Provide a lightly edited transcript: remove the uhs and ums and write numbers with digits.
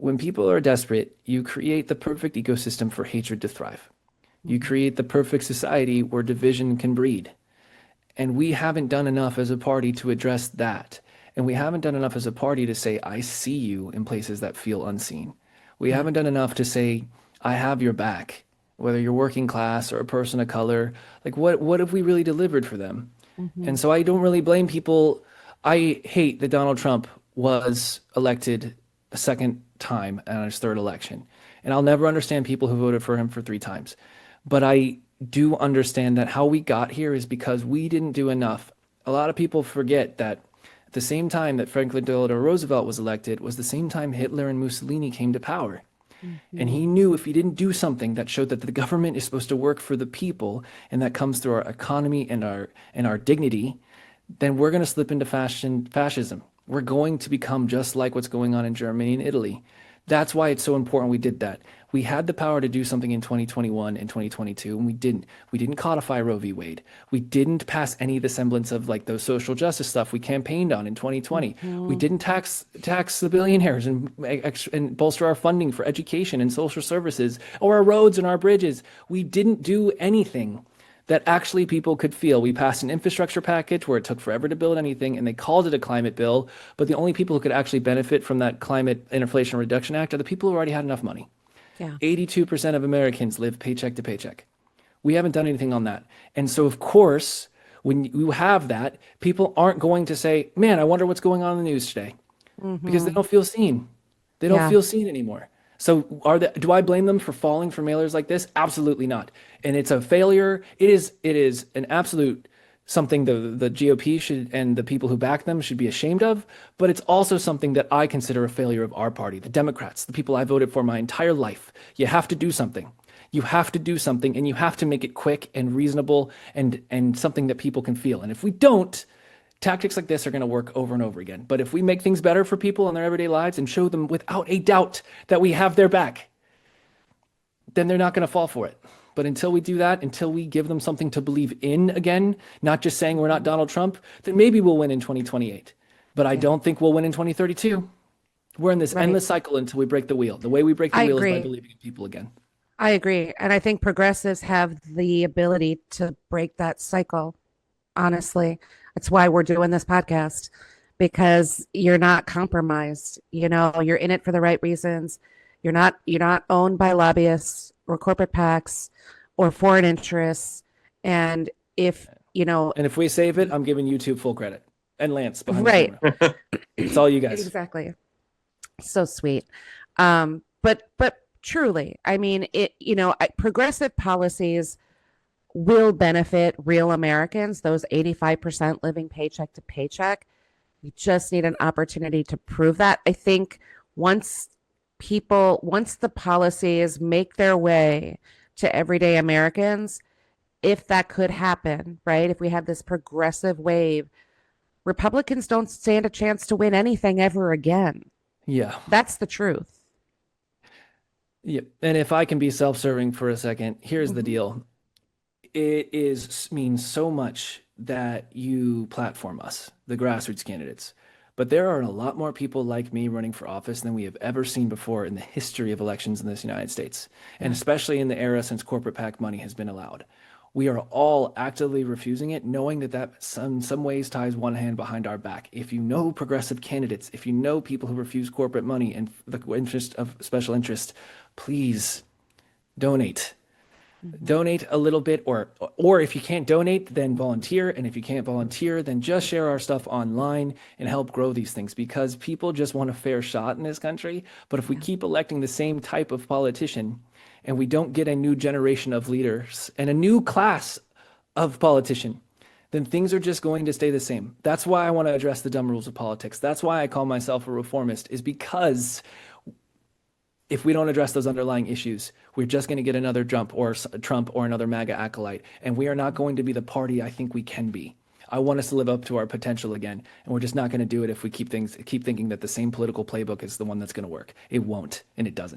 when people are desperate, you create the perfect ecosystem for hatred to thrive. You create the perfect society where division can breed. And we haven't done enough as a party to address that. And we haven't done enough as a party to say, I see you in places that feel unseen. We Yeah. haven't done enough to say, I have your back, whether you're working class or a person of color. Like, what have we really delivered for them? Hmm. And so I don't really blame people. I hate that Donald Trump was elected a second time on his third election. And I'll never understand people who voted for him for three times. But I do understand that how we got here is because we didn't do enough. A lot of people forget that at the same time that Franklin Delano Roosevelt was elected was the same time Hitler and Mussolini came to power. And Hmm. he knew if he didn't do something that showed that the government is supposed to work for the people and that comes through our economy and our dignity, then we're going to slip into fascism. We're going to become just like what's going on in Germany and Italy. That's why it's so important we did that. We had the power to do something in 2021 and 2022, and we didn't. We didn't codify Roe v. Wade. We didn't pass any of the semblance of like those social justice stuff we campaigned on in 2020. We Hmm. didn't tax the billionaires and bolster our funding for education and social services or our roads and our bridges. We didn't do anything that actually people could feel. We passed an infrastructure package where it took forever to build anything, and they called it a climate bill. But the only people who could actually benefit from that Climate and Inflation Reduction Act are the people who already had enough money. Yeah. 82% of Americans live paycheck to paycheck. We haven't done anything on that. And so, of course, when you have that, people aren't going to say, man, I wonder what's going on in the news today, because they Hmm. don't feel seen. They don't Yeah. feel seen anymore. So do I blame them for falling for mailers like this? Absolutely not. And it's a failure. It is an absolute something the GOP should and the people who back them should be ashamed of, but it's also something that I consider a failure of our party, the Democrats, the people I voted for my entire life. You have to do something. You have to do something, and you have to make it quick and reasonable and something that people can feel. And if we don't, tactics like this are going to work over and over again. But if we make things better for people in their everyday lives and show them without a doubt that we have their back, then they're not going to fall for it. But until we do that, until we give them something to believe in again, not just saying we're not Donald Trump, then maybe we'll win in 2028. But I Yeah. don't think we'll win in 2032. We're in this Right. endless cycle until we break the wheel. The way we break the I wheel is by agree. believing in people again. I agree. And I think progressives have the ability to break that cycle, honestly. That's why we're doing this podcast, because you're not compromised. You're in it for the right reasons. You're not owned by lobbyists or corporate PACs or foreign interests. And if, you know, And if we save it, I'm giving YouTube full credit and Lance behind the right, camera. It's all you guys. exactly. So sweet. But truly, I mean, progressive policies will benefit real Americans, those 85% living paycheck to paycheck. You just need an opportunity to prove that. I think once once the policies make their way to everyday Americans, if that could happen, right? If we have this progressive wave, Republicans don't stand a chance to win anything ever again. Yeah. That's the truth. Yeah. And if I can be self-serving for a second, here's the Mhm. deal. It is means so much that you platform us, the grassroots candidates. But there are a lot more people like me running for office than we have ever seen before in the history of elections in this United States, and Yeah. especially in the era since corporate PAC money has been allowed. We are all actively refusing it, knowing that some ways ties one hand behind our back. If you know progressive candidates, if you know people who refuse corporate money and the interest of special interest, please donate. Mhm. Donate a little bit, or if you can't donate, then volunteer, and if you can't volunteer, then just share our stuff online and help grow these things, because people just want a fair shot in this country. But if we Yeah. keep electing the same type of politician and we don't get a new generation of leaders and a new class of politician, then things are just going to stay the same. That's why I want to address the dumb rules of politics. That's why I call myself a reformist, is because if we don't address those underlying issues, we're just going to get another Trump or another MAGA acolyte, and we are not going to be the party I think we can be. I want us to live up to our potential again, and we're just not going to do it if we keep thinking that the same political playbook is the one that's going to work. It won't, and it doesn't.